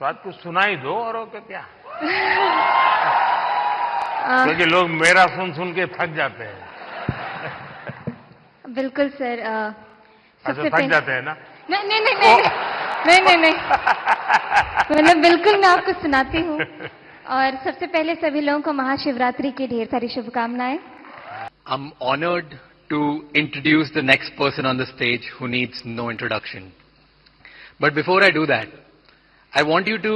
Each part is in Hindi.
तो आज कुछ सुनाई दो और क्या क्योंकि लोग मेरा सुन सुन के थक जाते हैं। बिल्कुल सर। अच्छा, थक जाते हैं ना? नहीं नहीं नहीं नहीं नहीं नहीं नहीं मतलब बिल्कुल मैं आपको सुनाती हूँ। और सबसे पहले सभी लोगों को महाशिवरात्रि की ढेर सारी शुभकामनाएं। I'm honored to introduce the next person on the stage who needs no introduction. But before I do that, I want you to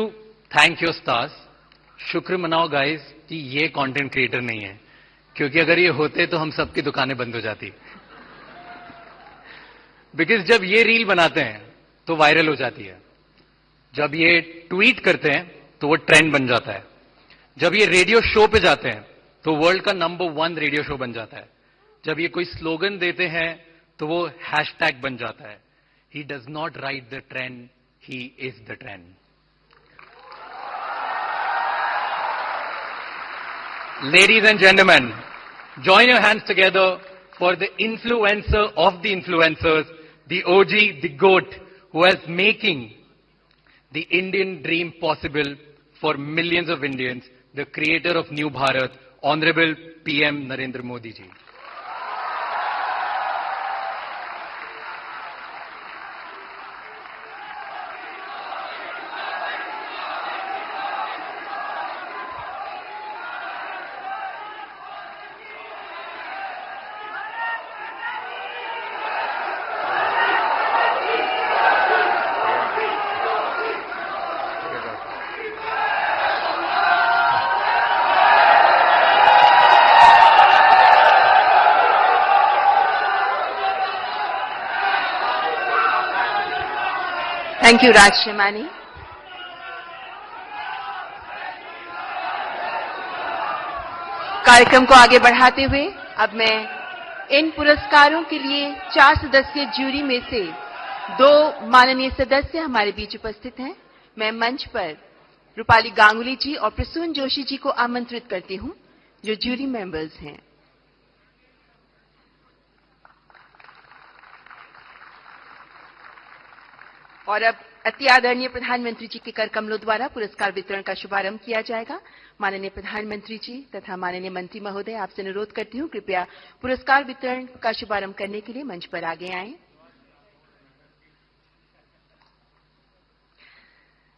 thank your stars. शुक्र मनाओ गाइस कि ये कंटेंट क्रिएटर नहीं है, क्योंकि अगर ये होते तो हम सबकी दुकानें बंद हो जाती। बिकॉज जब ये रील बनाते हैं तो वायरल हो जाती है, जब ये ट्वीट करते हैं तो वो ट्रेंड बन जाता है, जब ये रेडियो शो पे जाते हैं तो वर्ल्ड का नंबर 1 रेडियो शो बन जाता है, जब ये कोई स्लोगन देते हैं तो वो हैशटैग बन जाता है। He does not right the trend, he is the trend. Ladies and gentlemen, join your hands together for the influencer of the influencers, the OG, the GOAT, who is making the Indian dream possible for millions of Indians, the creator of New Bharat, Honorable PM Narendra Modi ji. Thank you Raj Shrimani. कार्यक्रम को आगे बढ़ाते हुए अब मैं इन पुरस्कारों के लिए 4 सदस्यीय ज्यूरी में से 2 माननीय सदस्य हमारे बीच उपस्थित हैं। मैं मंच पर रूपाली गांगुली जी और प्रसून जोशी जी को आमंत्रित करती हूं, जो ज्यूरी मेंबर्स हैं। और अब अति आदरणीय प्रधानमंत्री जी के कर कमलों द्वारा पुरस्कार वितरण का शुभारंभ किया जाएगा। माननीय प्रधानमंत्री जी तथा माननीय मंत्री महोदय, आपसे अनुरोध करती हूं कृपया पुरस्कार वितरण का शुभारंभ करने के लिए मंच पर आगे आएं।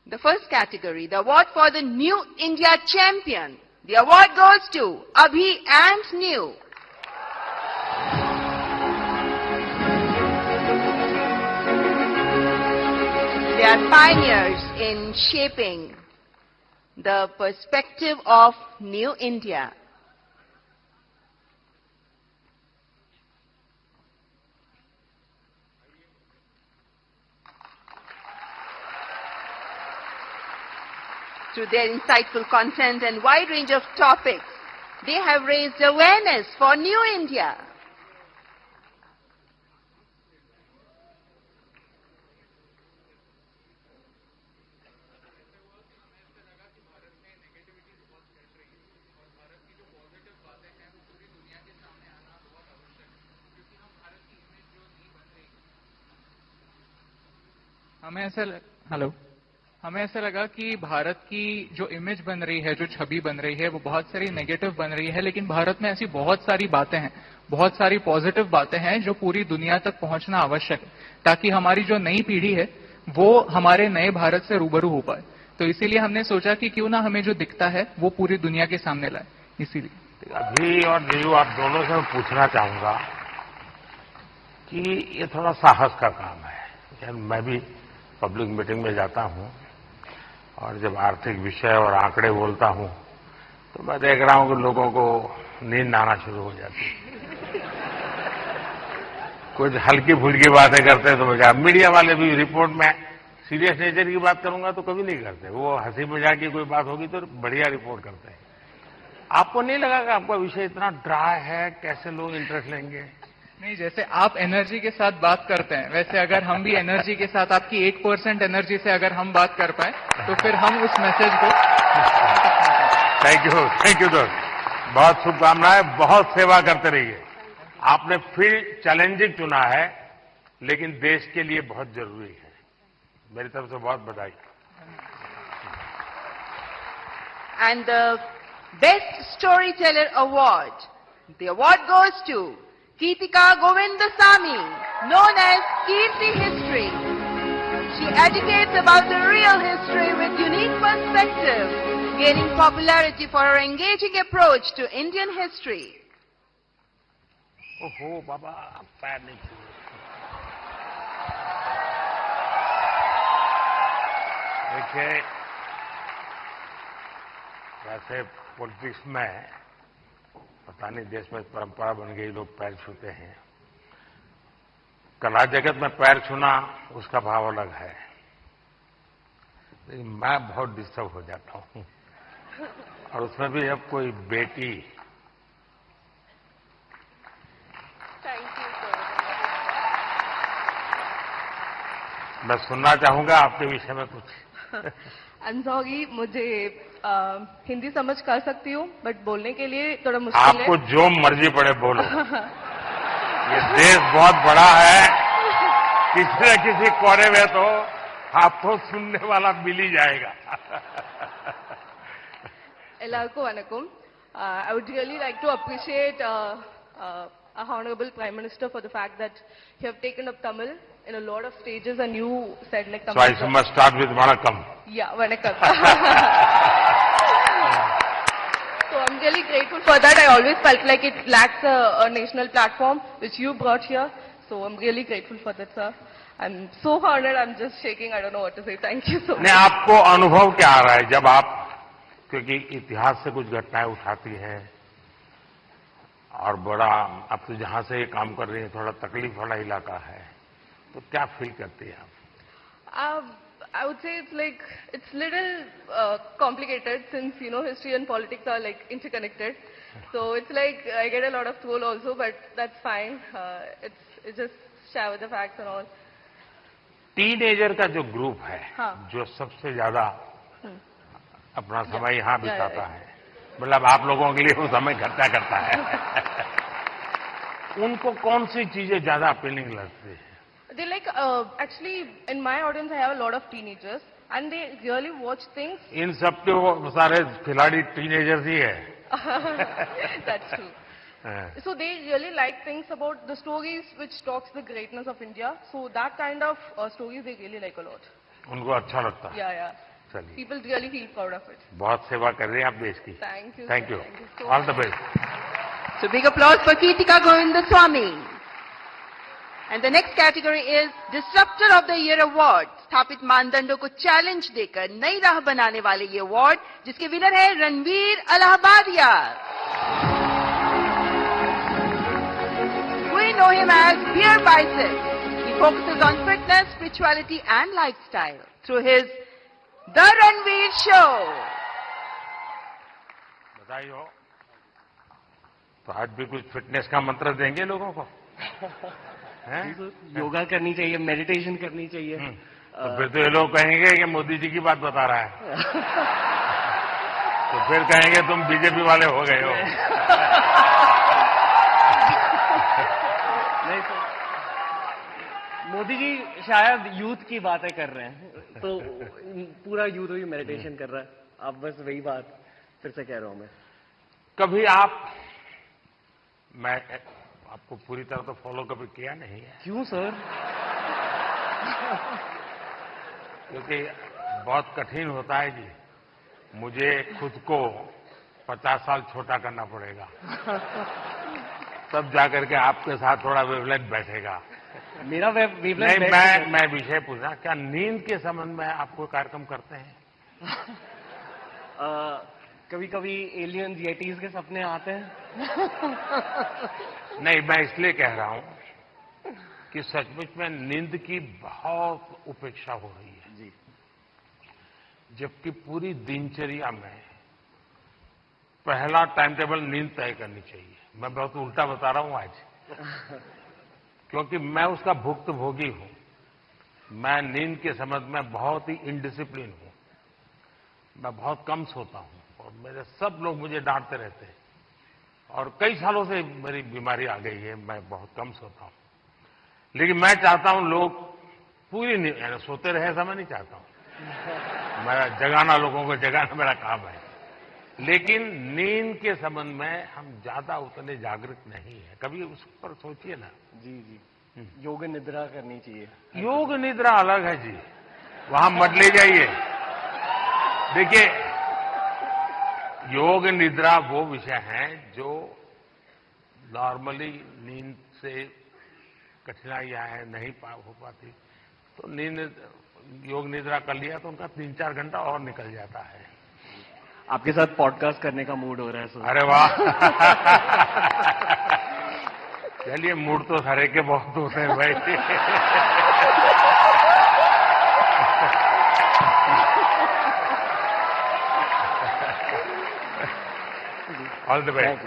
The first category, the award for the new India champion, the award goes to Abhi and Niyu. They are pioneers in shaping the perspective of New India. Through their insightful content and wide range of topics, they have raised awareness for New India. हमें ऐसा लगा कि भारत की जो इमेज बन रही है, जो छवि बन रही है, वो बहुत सारी नेगेटिव बन रही है, लेकिन भारत में ऐसी बहुत सारी बातें हैं, बहुत सारी पॉजिटिव बातें हैं जो पूरी दुनिया तक पहुंचना आवश्यक है, ताकि हमारी जो नई पीढ़ी है वो हमारे नए भारत से रूबरू हो पाए। तो इसीलिए हमने सोचा कि क्यों ना हमें जो दिखता है वो पूरी दुनिया के सामने लाए। इसीलिए अभी और नीरू, आप दोनों से मैं पूछना चाहूंगा कि ये थोड़ा साहस का काम है। मैं भी पब्लिक मीटिंग में जाता हूं और जब आर्थिक विषय और आंकड़े बोलता हूं तो मैं देख रहा हूं कि लोगों को नींद आना शुरू हो जाती है। कुछ हल्की फुल्की बातें करते हैं तो मैं क्या, मीडिया वाले भी रिपोर्ट में सीरियस नेचर की बात करूंगा तो कभी नहीं करते, वो हंसी मजाक की कोई बात होगी तो बढ़िया रिपोर्ट करते हैं। आपको नहीं लगा कि आपका विषय इतना ड्राई है, कैसे लोग इंटरेस्ट लेंगे? नहीं, जैसे आप एनर्जी के साथ बात करते हैं, वैसे अगर हम भी एनर्जी के साथ, आपकी 1% एनर्जी से अगर हम बात कर पाए तो फिर हम उस मैसेज को। थैंक यू दोस्त, बहुत शुभकामनाएं, बहुत सेवा करते रहिए। आपने फील्ड चैलेंजिंग चुना है लेकिन देश के लिए बहुत जरूरी है। मेरी तरफ से बहुत बधाई। and the Best Storyteller Award. The award goes to Keetika Govindasamy, known as Kirti History. She educates about the real history with unique perspective, gaining popularity for her engaging approach to Indian history. ओहो बाबा, पैर नहीं छुए। देखिए, वैसे पॉलिटिक्स में पता नहीं देश में परंपरा बन गई, लोग पैर छूते हैं। कला जगत में पैर छूना उसका भाव अलग है, लेकिन मैं बहुत डिस्टर्ब हो जाता हूं, और उसमें भी अब कोई बेटी। मैं सुनना चाहूंगा आपके विषय में कुछ। अंजोगी, मुझे हिंदी समझ कर सकती हूँ, बट बोलने के लिए थोड़ा मुश्किल है। आपको जो मर्जी पड़े बोलो। ये देश बहुत बड़ा है, किसी न किसी कोने में तो आपको सुनने वाला मिल ही जाएगा। Ellarku vanakkam. I would really like to appreciate our Honorable Prime Minister for the fact that you have taken up Tamil in a lot of stages, and you said like Tamil. So I must start with Vanakkam. Yeah, vanakkam. So I'm really grateful for that. I always felt like it lacks a national platform, which you brought here. So I'm really grateful for that, sir. I'm so honored. I'm just shaking. I don't know what to say. Thank you so much. नहीं, आपको अनुभव क्या आ रहा है जब आप, क्योंकि इतिहास से कुछ घटनाएं उठाती हैं, और बड़ा अब तो जहां से ये काम कर रही है थोड़ा तकलीफ वाला इलाका है, तो क्या फील करती है आप? I would say it's little complicated, since history and politics are like interconnected. So it's like I get a lot of troll also, but that's fine. It's just share with the facts and all. Teenager का जो ग्रुप है, हाँ। जो सबसे ज्यादा अपना समय यहाँ बिताता है, मतलब आप लोगों के लिए वो समय खर्चा करता है, उनको कौन सी चीजें ज्यादा अपीलिंग लगती है? They like actually in my audience I have a lot of teenagers and they really watch things. इन सबके वो सारे खिलाड़ी टीनेजर्स ही है। That's true. So they really like things about the stories which talks the greatness of India. So that kind of stories they really like a lot. उनको अच्छा लगता है। Yeah. चलिए, People really feel proud of it. बहुत सेवा कर रहे हैं आप देश की। Thank you. Thank you, Thank you so all the much. Best. So big applause for Keetika Govindasamy. And the next category is Disruptor of the Year Award. स्थापित मानदंडों को चैलेंज देकर नई राह बनाने वाले ये अवार्ड, जिसके विनर है Ranveer Allahbadia. We know him as Beer Bicep. He focuses on fitness, spirituality and lifestyle through his The Ranveer Show. बधाई हो। तो आज भी कुछ फिटनेस का मंत्र देंगे लोगों को? योगा करनी चाहिए, मेडिटेशन करनी चाहिए। तो फिर तो ये लोग कहेंगे कि मोदी जी की बात बता रहा है, तो फिर कहेंगे तुम बीजेपी वाले हो गए हो। नहीं सर, मोदी जी शायद यूथ की बातें कर रहे हैं, तो पूरा यूथ ही मेडिटेशन कर रहा है। आप बस वही बात फिर से कह रहा हूं मैं। कभी मैं आपको पूरी तरह तो फॉलो कभी किया नहीं है। क्यों सर? क्योंकि बहुत कठिन होता है जी, मुझे खुद को 50 साल छोटा करना पड़ेगा, तब जाकर के आपके साथ थोड़ा वेवलेंथ बैठेगा। मेरा वेवलेंथ नहीं, मैं विषय पूछा, क्या नींद के संबंध में आपको कार्यक्रम करते हैं? कभी कभी एलियंस येटीज के सपने आते हैं। नहीं, मैं इसलिए कह रहा हूं कि सचमुच में नींद की बहुत उपेक्षा हो रही है जी, जबकि पूरी दिनचर्या में पहला टाइम टेबल नींद तय करनी चाहिए। मैं बहुत उल्टा बता रहा हूं आज, क्योंकि मैं उसका भुक्तभोगी हूं। मैं नींद के संबंध में बहुत ही इनडिसिप्लिन हूं, मैं बहुत कम सोता हूं, और मेरे सब लोग मुझे डांटते रहते हैं, और कई सालों से मेरी बीमारी आ गई है, मैं बहुत कम सोता हूं। लेकिन मैं चाहता हूं लोग पूरी सोते रहे, ऐसा मैं नहीं चाहता हूं। मैं जगाना, लोगों को जगाना मेरा काम है। लेकिन नींद के संबंध में हम ज्यादा उतने जागृत नहीं है। कभी उस पर सोचिए ना। जी जी, योग निद्रा करनी चाहिए। योग निद्रा अलग है जी, वहां मत ले जाइए। देखिए, योग निद्रा वो विषय है जो नॉर्मली नींद से कठिनाइयां है, नहीं हो पाती, तो योग निद्रा कर लिया तो उनका 3-4 घंटा और निकल जाता है। आपके साथ पॉडकास्ट करने का मूड हो रहा है सर। अरे वाह। चलिए, मूड तो सारे के बहुत होते हैं भाई। All the best.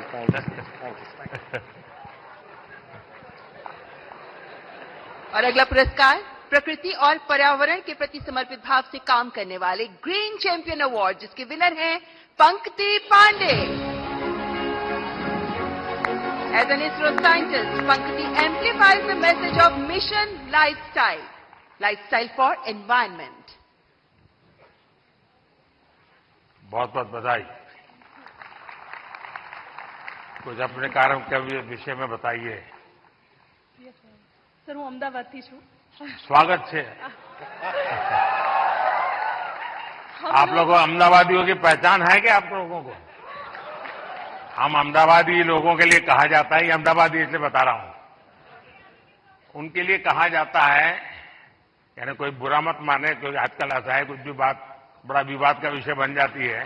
और अगला पुरस्कार प्रकृति और पर्यावरण के प्रति समर्पित भाव से काम करने वाले ग्रीन चैंपियन अवार्ड, जिसके विनर हैं पंकति Pandey. As an ISRO scientist, Pankati amplifies the message of Mission Lifestyle for Environment. बहुत बहुत बधाई। कुछ अपने कार्य के विषय में बताइए। સર હું અમદાવાદથી છું। स्वागत है। आप लोगों अहमदाबादियों की पहचान है क्या आप लोगों को? हम अहमदाबादी लोगों के लिए कहा जाता है, ये अहमदाबादी इसलिए बता रहा हूं, उनके लिए कहा जाता है, यानी कोई बुरा मत माने, क्योंकि आजकल ऐसा है कुछ भी बात बड़ा विवाद का विषय बन जाती है,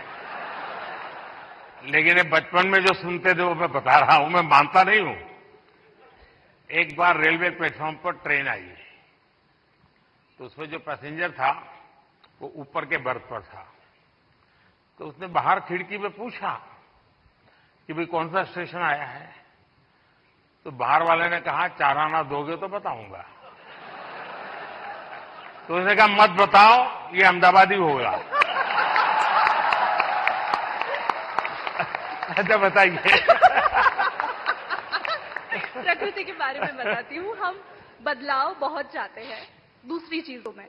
लेकिन ये बचपन में जो सुनते थे वो मैं बता रहा हूं, मैं मानता नहीं हूं। एक बार रेलवे प्लेटफॉर्म पर ट्रेन आई, तो उसमें जो पैसेंजर था वो ऊपर के बर्थ पर था, तो उसने बाहर खिड़की में पूछा कि भाई कौन सा स्टेशन आया है, तो बाहर वाले ने कहा 4 आना दोगे तो बताऊंगा। तो उसने कहा मत बताओ, ये अहमदाबादी होगा। अच्छा बताइए। प्रकृति के बारे में बताती हूँ। हम बदलाव बहुत चाहते हैं दूसरी चीजों में,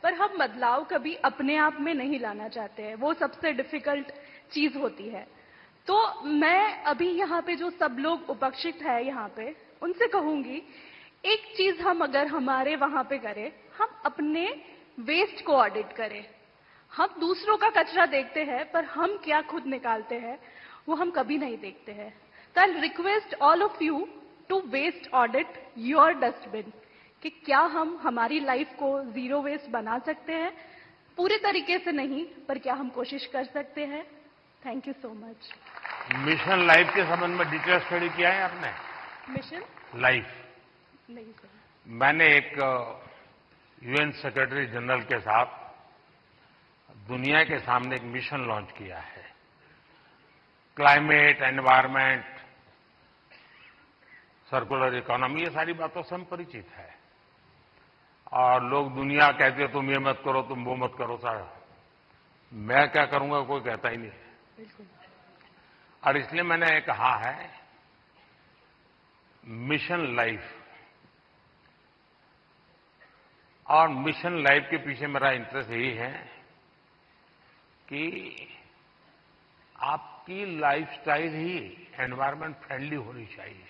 पर हम बदलाव कभी अपने आप में नहीं लाना चाहते हैं, वो सबसे डिफिकल्ट चीज होती है। तो मैं अभी यहाँ पे जो सब लोग उपस्थित है यहाँ पे, उनसे कहूंगी, एक चीज हम अगर हमारे वहां पे करें, हम अपने वेस्ट को ऑडिट करें। हम दूसरों का कचरा देखते हैं, पर हम क्या खुद निकालते हैं वो हम कभी नहीं देखते हैं। तो I request all of you to waste audit your dustbin, कि क्या हम हमारी लाइफ को जीरो वेस्ट बना सकते हैं। पूरे तरीके से नहीं, पर क्या हम कोशिश कर सकते हैं। Thank you so much. Mission life के संबंध में डिटेल स्टडी किया है आपने? मिशन लाइफ नहीं सर। मैंने एक यूएन सेक्रेटरी जनरल के साथ दुनिया के सामने एक मिशन लॉन्च किया है। क्लाइमेट, एनवायरमेंट, सर्कुलर इकोनॉमी, ये सारी बातों से हम परिचित है। और लोग दुनिया कहते हैं तुम ये मत करो, तुम वो मत करो, सारा मैं क्या करूंगा कोई कहता ही नहीं है। और इसलिए मैंने कहा है मिशन लाइफ, और मिशन लाइफ के पीछे मेरा इंटरेस्ट यही है कि आपकी लाइफस्टाइल ही एनवायरमेंट फ्रेंडली होनी चाहिए।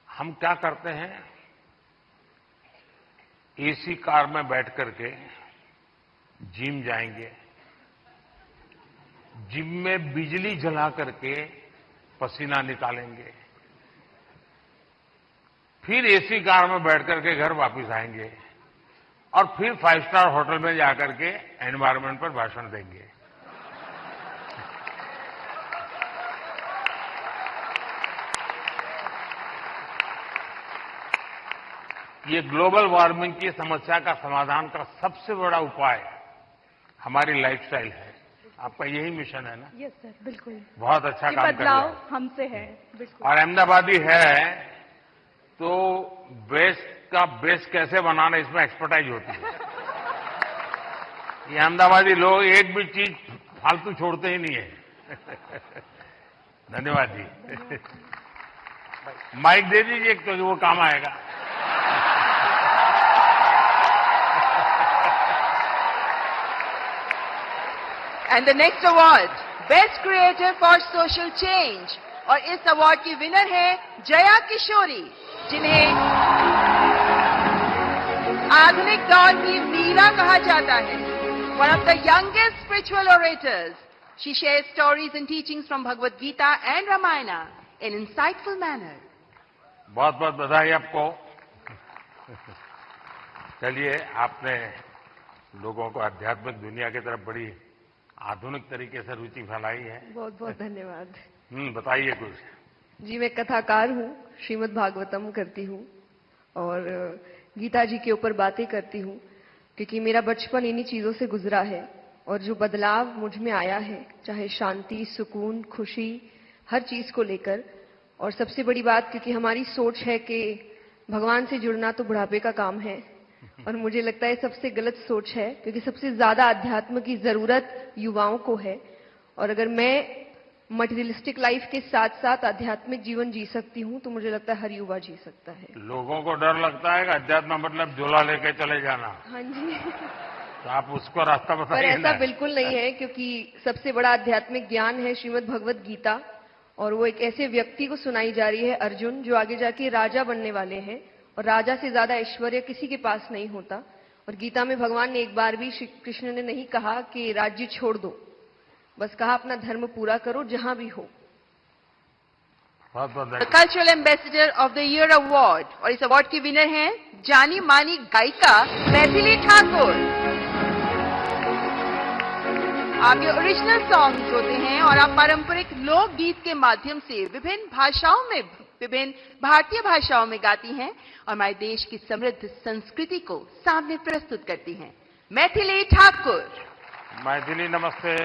हम क्या करते हैं, एसी कार में बैठ करके जिम जाएंगे, जिम में बिजली जला करके पसीना निकालेंगे, फिर एसी कार में बैठ करके घर वापस आएंगे, और फिर 5 स्टार होटल में जाकर के एनवायरमेंट पर भाषण देंगे। ये ग्लोबल वार्मिंग की समस्या का समाधान का सबसे बड़ा उपाय हमारी लाइफस्टाइल है। आपका यही मिशन है ना? यस सर, बिल्कुल। बहुत अच्छा काम कर रहे हैं। बदलाव हमसे है, बिल्कुल। और अहमदाबादी है तो वेस्ट का बेस कैसे बनाना, इसमें एक्सपर्टाइज होती है। ये अहमदाबादी लोग एक भी चीज फालतू छोड़ते ही नहीं है। धन्यवाद जी। माइक दे दीजिए क्योंकि वो काम आएगा। And the next award best creator for social change, और इस अवार्ड की विनर है जया किशोरी, जिन्हें आधुनिक दौर की मीरा कहा जाता है. One of the youngest spiritual orators, she shares stories and teachings from Bhagavad Gita and Ramayana in insightful manner. बहुत बहुत बधाई आपको. चलिए, आपने लोगों को आध्यात्मिक दुनिया की तरफ बड़ी आधुनिक तरीके से रुचि फैलाई है. बहुत बहुत धन्यवाद. बताइए कुछ. जी, मैं कथाकार हूँ, श्रीमद् भागवतम करती हूँ और गीता जी के ऊपर बातें करती हूँ, क्योंकि मेरा बचपन इन्हीं चीजों से गुजरा है और जो बदलाव मुझ में आया है, चाहे शांति, सुकून, खुशी, हर चीज को लेकर. और सबसे बड़ी बात, क्योंकि हमारी सोच है कि भगवान से जुड़ना तो बुढ़ापे का काम है, और मुझे लगता है सबसे गलत सोच है, क्योंकि सबसे ज्यादा अध्यात्म की जरूरत युवाओं को है. और अगर मैं मटेरियलिस्टिक लाइफ के साथ साथ आध्यात्मिक जीवन जी सकती हूँ, तो मुझे लगता है हर युवा जी सकता है. लोगों को डर लगता है कि अध्यात्म मतलब झोला लेके चले जाना. हाँ जी. तो आप उसको रास्ता पर बताइए ऐसा ना. बिल्कुल नहीं है, क्योंकि सबसे बड़ा आध्यात्मिक ज्ञान है श्रीमद् भगवद गीता, और वो एक ऐसे व्यक्ति को सुनाई जा रही है, अर्जुन, जो आगे जाके राजा बनने वाले हैं, और राजा से ज्यादा ऐश्वर्य किसी के पास नहीं होता. और गीता में भगवान ने एक बार भी, श्री कृष्ण ने नहीं कहा कि राज्य छोड़ दो, बस कहा अपना धर्म पूरा करो जहां भी हो. बहुत बहुत the cultural ambassador of the year award, और इस अवार्ड की विनर हैं जानी मानी गायिका मैथिली ठाकुर. आपके ओरिजिनल सॉन्ग्स होते हैं और आप पारंपरिक लोकगीत के माध्यम से विभिन्न भाषाओं में, विभिन्न भारतीय भाषाओं में गाती हैं और हमारे देश की समृद्ध संस्कृति को सामने प्रस्तुत करती हैं. मैथिली ठाकुर. मैथिली, नमस्ते.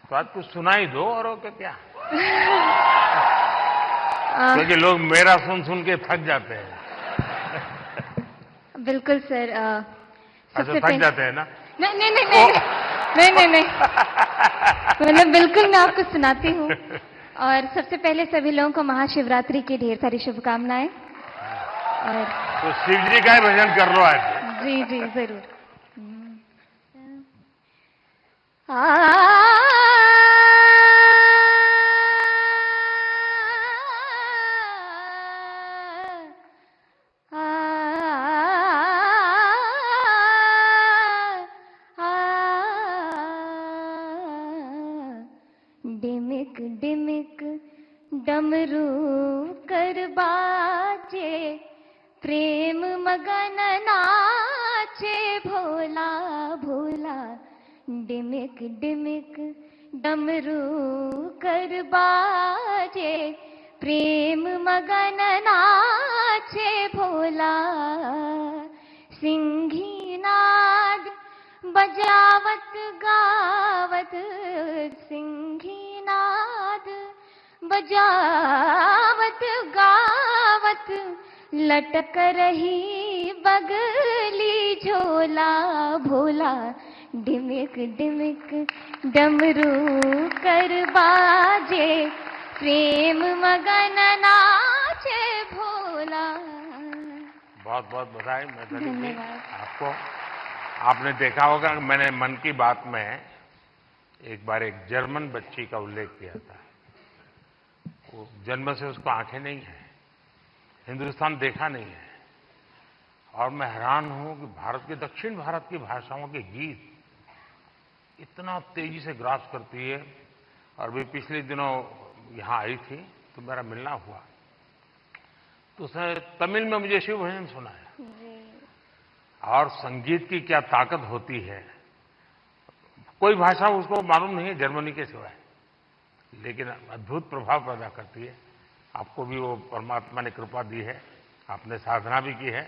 तो आज कुछ सुनाई दो, और क्या. क्योंकि लोग मेरा सुन सुन के थक जाते हैं. बिल्कुल सर. अच्छा, थक जाते हैं ना. नहीं नहीं नहीं नहीं नहीं नहीं, मतलब बिल्कुल मैं आपको सुनाती हूँ. और सबसे पहले सभी लोगों को महाशिवरात्रि की ढेर सारी शुभकामनाएं. और तो शिव जी का ही भजन कर लो आज. जी जी जरूर. डिमिक डिमिक डमरू कर बाजे, प्रेम मगन नाचे भोला भोला. डिमिक डिमिक डमरू कर बाजे, प्रेम मगन नाचे भोला. सिंही नाद बजावत गावत, सिंही नाद बजावत गावत, लटक रही बगली झोला भोला. डिमिक डिमिक डमरू कर बाजे, प्रेम मगन नाचे भोला. बहुत बहुत बधाई मैथिली जी धन्यवाद. आपको. आपने देखा होगा कि मैंने मन की बात में एक बार एक जर्मन बच्ची का उल्लेख किया था. वो जन्म से उसको आंखें नहीं है, हिंदुस्तान देखा नहीं है, और मैं हैरान हूं कि भारत के, दक्षिण भारत की भाषाओं के गीत इतना तेजी से ग्रास करती है. और भी पिछले दिनों यहां आई थी तो मेरा मिलना हुआ, तो उसने तमिल में मुझे शिव भजन सुनाया. और संगीत की क्या ताकत होती है, कोई भाषा उसको मालूम नहीं है जर्मनी के सिवाय, लेकिन अद्भुत प्रभाव पैदा करती है. आपको भी वो परमात्मा ने कृपा दी है, आपने साधना भी की है.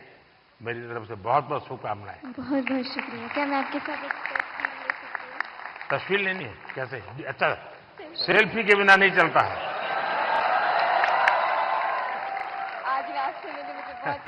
मेरी तरफ से बहुत बहुत शुभकामनाएं. बहुत बहुत शुक्रिया. क्या मैं आपके साथ एक तस्वीर ले सकती हूँ? तस्वीर लेनी है कैसे? अच्छा, सेल्फी के बिना नहीं चलता है. आज रास्ते में तो मुझे बहुत